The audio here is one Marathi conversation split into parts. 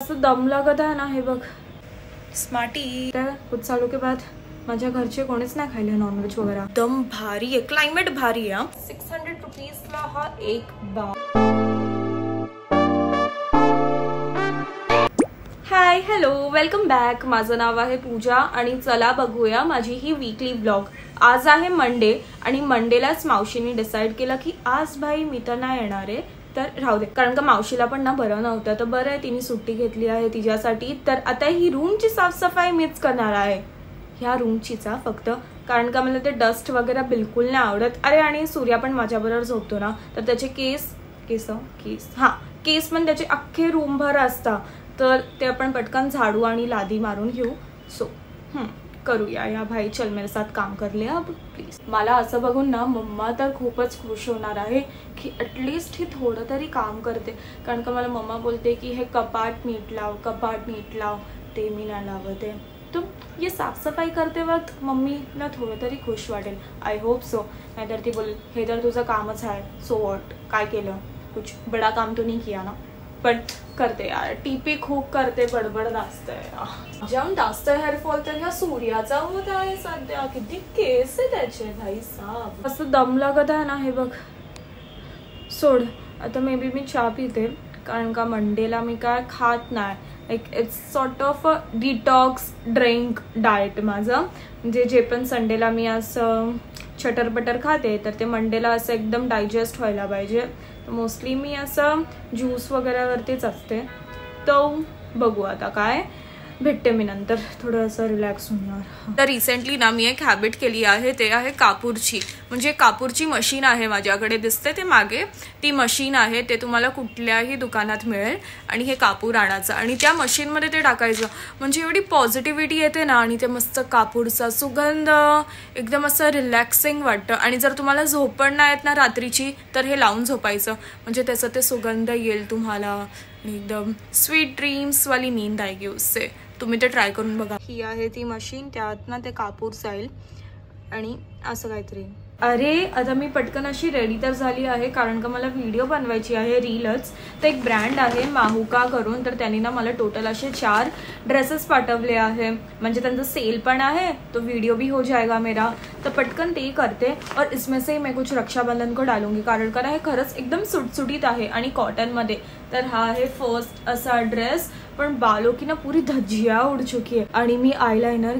असं दम लागत आहे ना हे बघ स्मार्टी। तर कुछ सालों के बाद माझ्या घरचे कोणीच नाही खायले नॉनव्हेज वगैरे। दम भारी आहे, क्लायमेट भारी आहे। 600 रुपीजला हा एक बार। Hi hello welcome back. माझं नाव आहे पूजा आणि चला बघूया माझी ही वीकली ब्लॉग। आज आहे मंडे आणि मंडेलाच मावशीने डिसाइड केलं की आज भाई मी तर नाही येणार आहे, तर राहू दे, कारण का मावशीला पण ना बरं नव्हतं, तर बरं आहे तिने सुट्टी घेतली आहे तिच्यासाठी। तर आता ही रूमची साफसफाई मीच करणार आहे, ह्या रूमचीचा फक्त, कारण का मला ते डस्ट वगैरे बिलकुल नाही आवडत। अरे आणि सूर्या पण माझ्याबरोबर झोपतो ना, तर त्याचे केस पण त्याचे अख्खे रूमभर असतात, तर ते आपण पटकन झाडू आणि लादी मारून घेऊ। सो करूया या भाई, चल मेरे साथ काम कर ले अब प्लीज। मला असं बघून ना मम्मा तर खूपच खुश होणार आहे की ॲटलिस्ट ही थोडं तरी काम करते, कारण का मला मम्मा बोलते की हे कपाट नीट लाव, ते मी नाही लावते। तो ये साफ सफाई करते वक्त मम्मीला थोडं तरी खुश वाटेल, आय होप सो। नाहीतर ती बोल हे तर तुझं कामच आहे, सो वॉट, काय केलं, कुछ बड़ा काम तो नहीं किया ना, पण करते यार। टीपी खूप करते, बडबड दासतंय जाम दास्त हेअरफॉल तर ह्या सूर्याचा होत आहे सध्या, किती केस आहे त्याचे भाई साहब। असं दम लागत आहे ना हे बघ, सोड आता मे बी मी चहा पिते, कारण का मंडेला मी काय खात नाही, like it's sort of a detox drink diet माझं। म्हणजे जे पण संडेला मी असं चटरपटर खाते तर ते मंडेला असं एकदम डायजेस्ट व्हायला पाहिजे, मोस्टली मी असं ज्यूस वगैरेवरतीच असते। तो बघू आता काय भेटते मी नंतर, थोडं असं रिलॅक्स होणार। तर रिसेंटली ना मी एक हॅबिट केली आहे, ते आहे कापूरची, म्हणजे कापूरची मशीन आहे माझ्याकडे, दिसते ते मागे, ती मशीन आहे, ते तुम्हाला कुठल्याही दुकानात मिळेल। आणि हे कापूर आणायचं आणि त्या मशीनमध्ये ते टाकायचं, म्हणजे एवढी पॉझिटिव्हिटी येते ना, आणि ते मस्त कापूरचा सुगंध एकदम असं रिलॅक्सिंग वाटतं। आणि जर तुम्हाला झोप पण नाही येत ना रात्रीची, तर हे लावून झोपायचं, म्हणजे त्याचं ते सुगंध येईल तुम्हाला आणि एकदम स्वीट ड्रीम्स वाली नींद आएगी उससे। तुम्ही ते ट्राय करून बघा। ही आहे ती मशीन, त्यात ना ते कापूर जाईल आणि असं काहीतरी। अरे आता मी पटकन अशी रेडी तर झाली आहे, कारण का मला व्हिडिओ बनवायची आहे रीलच। तर एक ब्रँड आहे माहुका करून, तर त्यांनी ना मला टोटल असे 4 ड्रेसेस पाठवले आहे, म्हणजे त्यांचं सेल पण आहे, तो वीडियो भी हो जाएगा मेरा, तर पटकन ते करते। और इसमें से मैं कुछ रक्षाबंधन को डालूंगी, कारण का हे खरंच एकदम सुटसुटीत आहे आणि कॉटनमध्ये। तर हा आहे फर्स्ट असा ड्रेस, पण बालों की ना पूरी धज्जियां उड़ चुकी है। आणि मी आईलाइनर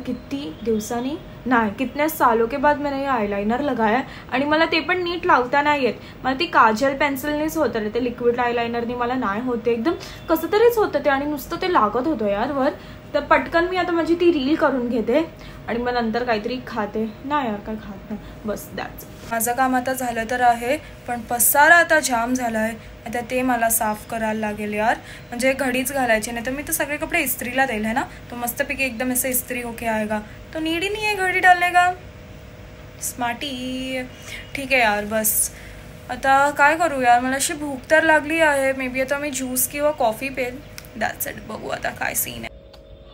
कितने सालों के बाद मैंने ये आईलाइनर लगाया, आणि मला ते पण नीट लावता नाही येत। मला ती काजल पेन्सिलनेच होतं रे, ते लिक्विड आयलाइनरनी मला नाही होते, एकदम कसं तरीच होतं ते, आणि नुसतं ते लागत होतं यार वर। तर पटकन मी आता माझी ती रील करून घेते आणि मग नंतर काहीतरी खाते, नाही यार काय खात नाही, बस दॅट्स। माझं काम आता झालं तर आहे, पण पसारा आता जाम झाला आहे, आता ते मला साफ करायला लागेल यार, म्हणजे घडीच घालायची, नाही तर मी तर सगळे कपडे इस्त्रीला देईल है ना, तो मस्तपैकी एकदम ऐसे इस्त्री होके आएगा, तो नीड ही नहीं है घड़ी डालने का। स्मार्टी ठीक आहे यार, बस आता काय करू यार, मला अशी भूक तर लागली आहे, मे बी आता मी ज्यूस किंवा कॉफी पेन, दॅट्स इट। बघू आता काय सीन आहे।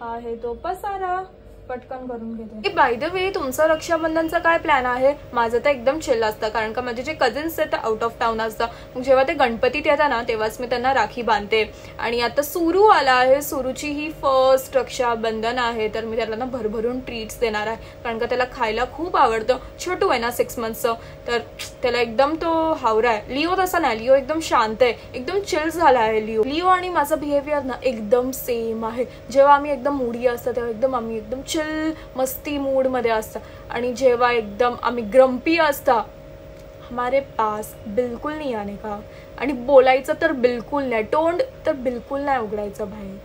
हा आहे तो पसारा, पटकन करून घेते। बाय द वे तुमचा रक्षाबंधनचा काय प्लॅन आहे? माझं तर एकदम चिल असतं, कारण का माझे जे कझिन्स आहेत ते आउट ऑफ टाउन असतात, मग जेव्हा ते गणपतीत येतात ना तेव्हाच मी त्यांना राखी बांधते। आणि आता सुरू आला आहे, सुरूची ही फर्स्ट रक्षाबंधन आहे, तर मी त्याला ना भरभरून ट्रीट्स देणार आहे, कारण का त्याला खायला खूप आवडतं। छोटू आहे ना 6 मंथचं, तर त्याला एकदम तो हावरा आहे। लिओ तसा नाही, लिओ एकदम शांत आहे, एकदम चिल झाला आहे लिओ आणि माझं बिहेवियर ना एकदम सेम आहे। जेव्हा आम्ही एकदम मूडी असतं तेव्हा एकदम आम्ही एकदम चिल मस्ती मूड मध्ये असतं, आणि जेव्हा एकदम आम्ही ग्रम्पी असता, हमारे पास बिलकुल नहीं आने का, आणि बोलायचं तर बिलकुल नाही, तोंड तर बिलकुल नाही उघडायचं भाई,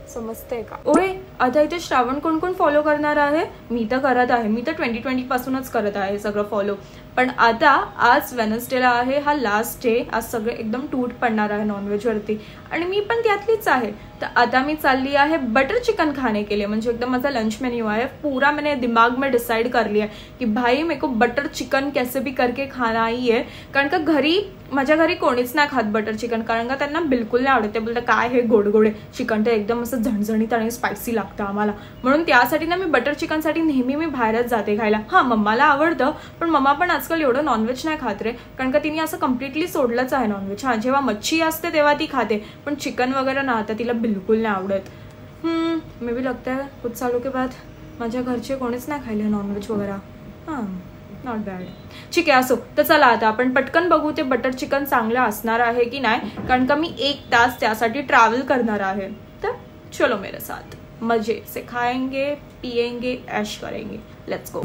समजतंय का? ओए आता इथे श्रावण कोण कोण फॉलो करणार आहे? मी तर करत आहे, मी तर 2020 पासूनच करत आहे सगळं फॉलो, पण आता आज वेनसडेला आहे हा लास्ट डे, आज सगळं एकदम टूट पडणार आहे नॉनव्हेज वरती, आणि मी पण त्यातलीच आहे। तर आता मी चालली आहे बटर चिकन खाने के लिए, म्हणजे एकदम माझा लंच मेन्यू आहे पूरा, मैंने दिमाग में डिसाइड कर लिया है कि भाई मेरे को बटर चिकन कैसे भी करके खाना ही है, कारण का माझ्या घरी कोणीच नाही खात बटर चिकन, कारण का त्यांना बिलकुल नाही आवडत, ते बोलतात काय हे गोडगोडे चिकन, तर एकदम असं झणझणीत आणि स्पायसी लागतं आम्हाला, म्हणून त्यासाठी ना मी बटर चिकनसाठी नेहमी मी बाहेरच जाते खायला। हा मम्माला आवडतं, पण मम्मा पण आजकाल एवढं नॉनव्हेज नाही खात रे, कारण का तिने असं कम्प्लिटली सोडलंच आहे नॉनव्हेज. हा, जेव्हा मच्छी असते तेव्हा ती खाते, पण चिकन वगैरह ना आता तिला बिलकुल नाही आवडत. मे बी लगता है कुछ सालों के बाद माझ्या घरचे कोणीच नाही खायले नॉनव्हेज वगैरह. हां, नॉट बॅड. ठीक आहे, असो. तर चला आता आपण पटकन बघू ते बटर चिकन चांगलं असणार आहे की नाही, कारण का मी 1 तास त्यासाठी ट्रॅव्हल करणार आहे. तर चलो मेरे साथ, मजे से खाएंगे, पिएंगे, ऐश करेंगे. Let's go.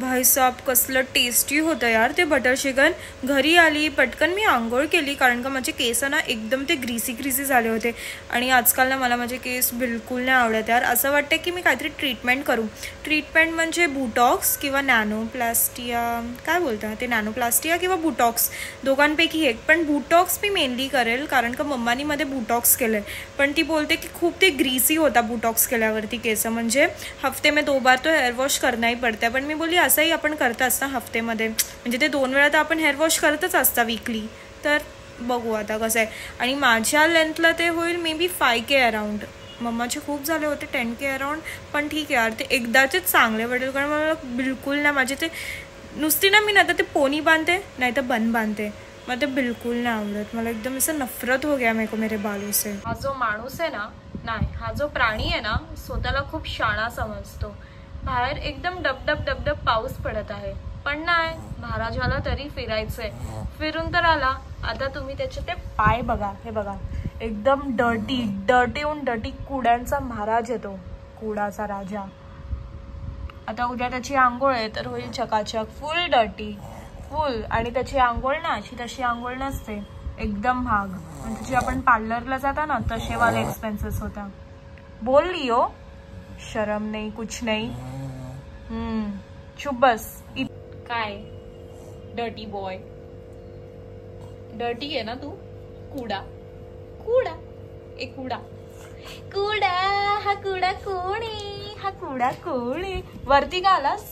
भाई साहब कसलं टेस्टी होतं यार ते बटर चिकन. घरी आली, पटकन मी आंघोळ केली, कारण का माझे केस ना एकदम ते ग्रीसी झाले होते. आणि आजकाल ना मला माझे केस बिलकुल नाही आवडत यार. असं वाटतं की मी काहीतरी ट्रीटमेंट करू. ट्रीटमेंट म्हणजे बुटॉक्स किंवा नॅनोप्लास्टिया, काय बोलता ते, नॅनोप्लास्टिया किंवा बुटॉक्स, दोघांपैकी एक. पण बुटॉक्स मी मेनली करेल, कारण का मम्मानी मध्ये बुटॉक्स केलंय. पण ती बोलते की खूप ते ग्रीसी होता बुटॉक्स केल्यावरती केस, म्हणजे हफ्ते में 2 बार तो हेयर वॉश करना ही पडता है. पण मी बोलली असंही आपण करताच ना हफ्तेमध्ये, म्हणजे ते 2 वेळा तर आपण हेअर वॉश करतच असता वीकली. तर बघू आता कसं आहे. आणि माझ्या लेंथला ते होईल मे बी 5K अराउंड. मम्माचे खूप झाले होते 10K अराउंड. पण ठीक आहे यार, ते एकदाचेच चांगले वाटेल, कारण मला बिलकुल ना माझे ते नुसती ना, मी ना ते पोनी बांधते नाही तर बन बांधते, मला ते बिलकुल नाही आवडत. मला एकदम असं नफरत हो गया मेरे को मेरे बालों से. हा जो माणूस आहे ना, नाही हा जो प्राणी आहे ना, स्वतःला खूप शाणा समजतो. बाहेर एकदम डबडब पाऊस पडत आहे, पण नाही, महाराजाला तरी फिरायचंय. फिरून तर आला. आता तुम्ही त्याचे ते पाय बघा, हे बघा, एकदम डर्टी कुड्यांचा महाराज येतो, कुडाचा राजा. आता उद्या त्याची आंघोळ आहे तर होईल चकाचक, फुल डर्टी, फुल. आणि त्याची आंघोळ ना अशी तशी आंघोळ नसते, एकदम महाग. म्हणजे आपण पार्लरला जाता ना तसे वाले एक्सपेन्सेस होता. बोलली हो, शरम नाही, कुछ नाही. चुप बस. काय डर्टी बॉय, डर्टी आहे ना तू. कुडा कुडा एक कुडा कुडा, हा कुडा कोणी, हा कुडा कोणी. वरती का आलास?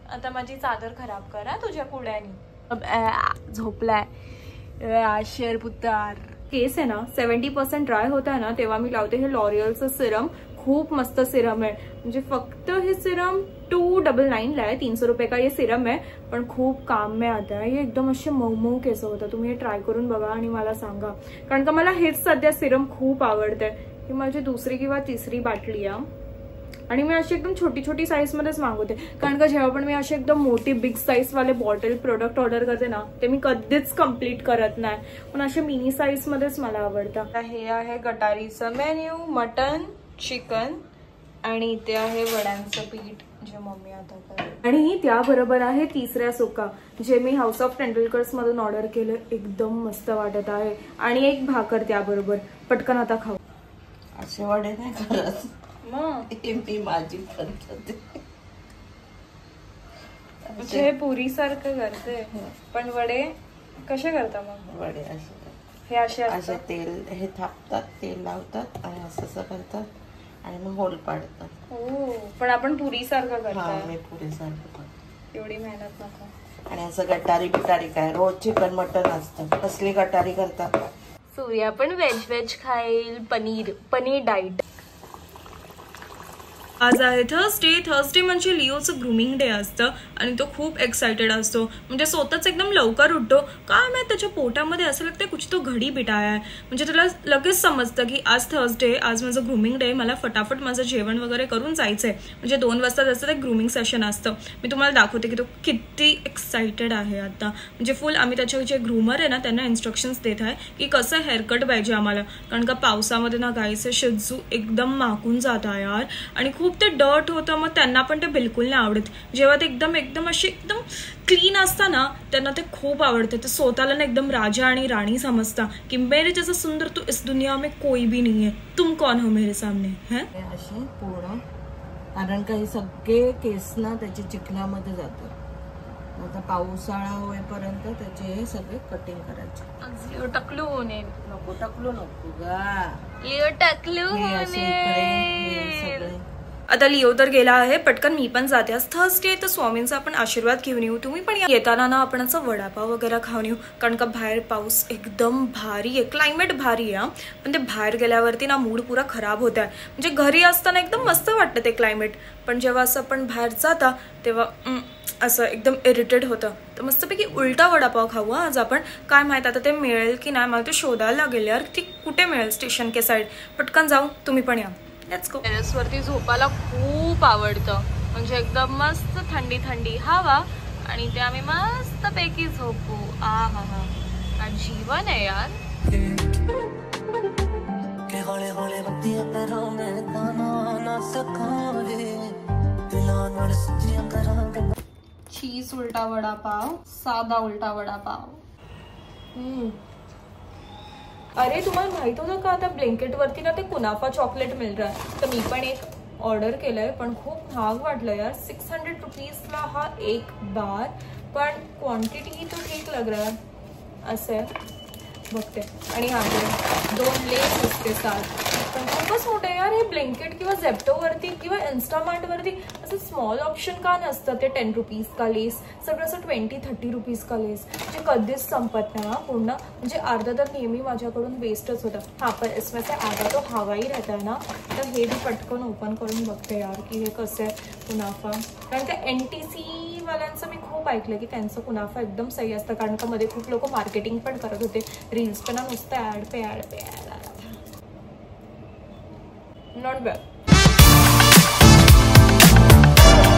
आता माझी चादर खराब करा तुझ्या कुड्यानी. झोपलाय शेर पुतार. केस आहे ना 70% ड्राय होता है ना, तेव्हा मी लावते हे लॉरियलचं सिरम. खूप मस्त सिरम आहे, म्हणजे फक्त हे सिरम 299 ला है, 300 रुपये का ये सिरम है, पण खूप काम में आता है. ये एकदम असे मऊ केस होतं. तुम्ही हे ट्राय करून बघा आणि मला सांगा, कारण का मला हेच सध्या सिरम खूप आवडते. ही माझी 2री किंवा 3री बाटली आहे. आणि मी अशी एकदम छोटी साईज मध्येच मागवते, कारण का जेव्हा पण मी अशी एकदम मोठी बिग साईज वाले बॉटल प्रोडक्ट ऑर्डर करते ना, ते मी कधीच कम्प्लीट करत नाही. पण असे मिनी साईज मध्येच मला आवडतं. हे आहे गटारीचं मेन्यू, मटन, चिकन, आणि इथे आहे वड्यांचं पीठ जे मम्मी आता करते. आणि त्याबरोबर आहे 3ऱ्या सुका, जे मी हाऊस ऑफ टेंडुलकर्स मधून ऑर्डर केलं. एकदम मस्त वाटत आहे. आणि एक भाकर त्याबरोबर. पटकन आता खाऊ. असे वडे नाही करत मग मी माझी पद्धत म्हणजे पुरी सारखं करते. पण वडे कसे करता मग? वडे असे हे असे तेल हे थापतात, तेल लावतात आणि असं करतात आणि मग होल पाडतात. हो, पण आपण पुरी सारखं करतो. मी पुरी सारखं. एवढी मेहनत नको. आणि असं गटारी बिटारी काय, रोज चिकन मटन असतं, कसली गटारी करतात. सूर्या पण व्हेज खाईल. पनीर डाईट. आज आहे थर्सडे म्हणजे लिओचं ग्रूमिंग डे असतं आणि तो खूप एक्साइटेड असतो. म्हणजे स्वतःच एकदम लवकर उठतो. काय माहित त्याच्या पोटामध्ये असं लागतं कुछ तो घडी बिटाया आहे. म्हणजे त्याला लगेच समजतं की आज थर्सडे, आज माझं ग्रूमिंग डे, मला फटाफट माझं जेवण वगैरे करून जायचंय. म्हणजे 2 वाजता त्याचं ते ग्रूमिंग सेशन असतं. मी तुम्हाला दाखवते की तो किती एक्साइटेड आहे आता. म्हणजे फुल आम्ही त्याचे जे ग्रूमर आहे ना त्यांना इन्स्ट्रक्शन्स देत आहे की कसं हेअरकट पाहिजे आम्हाला, कारण का पावसामध्ये ना गाईचे शिजू एकदम माकून जाता यार. आणि खूप ते डर्ट होतं, मग त्यांना पण ते बिलकुल नाही आवडत. जेव्हा ते एकदम अशी एकदम क्लीन असता ना, त्यांना ते खूप आवडतं. ते स्वतःला ना एकदम राजा आणि राणी समजता की मेरे जैसा सुंदर तो इस दुनिया में कोई भी नहीं है, तुम कौन हो मेरे सामने. है अशी पूर्ण, कारण काही सगळे केस ना त्याचे चिखलामध्ये जातात. आता पावसाळा होईपर्यंत त्याचे हे सगळे कटिंग करायचे. लिओ टकलू होणे नको गा, लिओ टकलू हे असे इकडे हे सगळे आता लिओ तर गेला आहे, पटकन मी पण जाते. आज थर्सडे आहे तर स्वामींचा आपण आशीर्वाद घेऊन येऊ. तुम्ही पण येताना ना आपण असं वडापाव वगैरे खाऊन येऊ, कारण का बाहेर पाऊस एकदम भारी आहे, क्लायमेट भारी आहे. पण ते बाहेर गेल्यावरती ना मूड पुरा खराब होत आहे. म्हणजे घरी असताना एकदम मस्त वाटतं ते क्लायमेट, पण जेव्हा असं आपण बाहेर जाता तेव्हा असं एकदम इरिटेट होतं. तर मस्तपैकी उलटा वडापाव खाऊ आज आपण. काय माहित आता ते मिळेल की नाही, मला ते शोधायला लागेल यार, ती कुठे मिळेल स्टेशन के साईड. पटकन जाऊ, तुम्ही पण या. Let's go. टेरेसवरती झोपायला खूप आवडतं, म्हणजे एकदम मस्त थंडी थंडी हवा आणि ते आम्ही मस्तपैकी झोपू. आ हा हा, काय जीवन आहे यार. चीज उल्टा वडापाव, साधा उल्टा वडापाव. अरे तुम्हाला माहित होतं का, आता ब्लिंकिट वरती ना ते कुनाफा चॉकलेट मिळ रहा है. तर मी पण एक ऑर्डर केलंय, पण खूप महाग वाटलं यार. 600 रुपीजला हा एक बार, पण क्वांटिटी ही तो ठीक लग रहा है. असं आहे बघते. आणि हा 2 लेस असते साथ, पण खूपच मोठं आहे यार. हे ब्लिंकिट किंवा झेप्टोवरती किंवा इन्स्टामार्टवरती असं स्मॉल ऑप्शन का नसतं. ते 10 रुपीज का लेस, सगळं असं 20-30 रुपीज का लेस, म्हणजे कधीच संपत नाही पूर्ण. म्हणजे अर्धा तर नेहमी माझ्याकडून वेस्टच होतं. हां, पण इसमें से आधा तो हवाही राहता है ना, तर हे मी पटकन ओपन करून बघते यार की हे कसं आहे कुनाफा. कारण का NTC वाल्यांचं मी खूप ऐकलं की त्यांचं कुनाफा एकदम सही असतं, कारण का मध्ये खूप लोक मार्केटिंग पण करत होते. रील्स पण नुसतं ॲड पे ॲड पे ॲड. Not bad.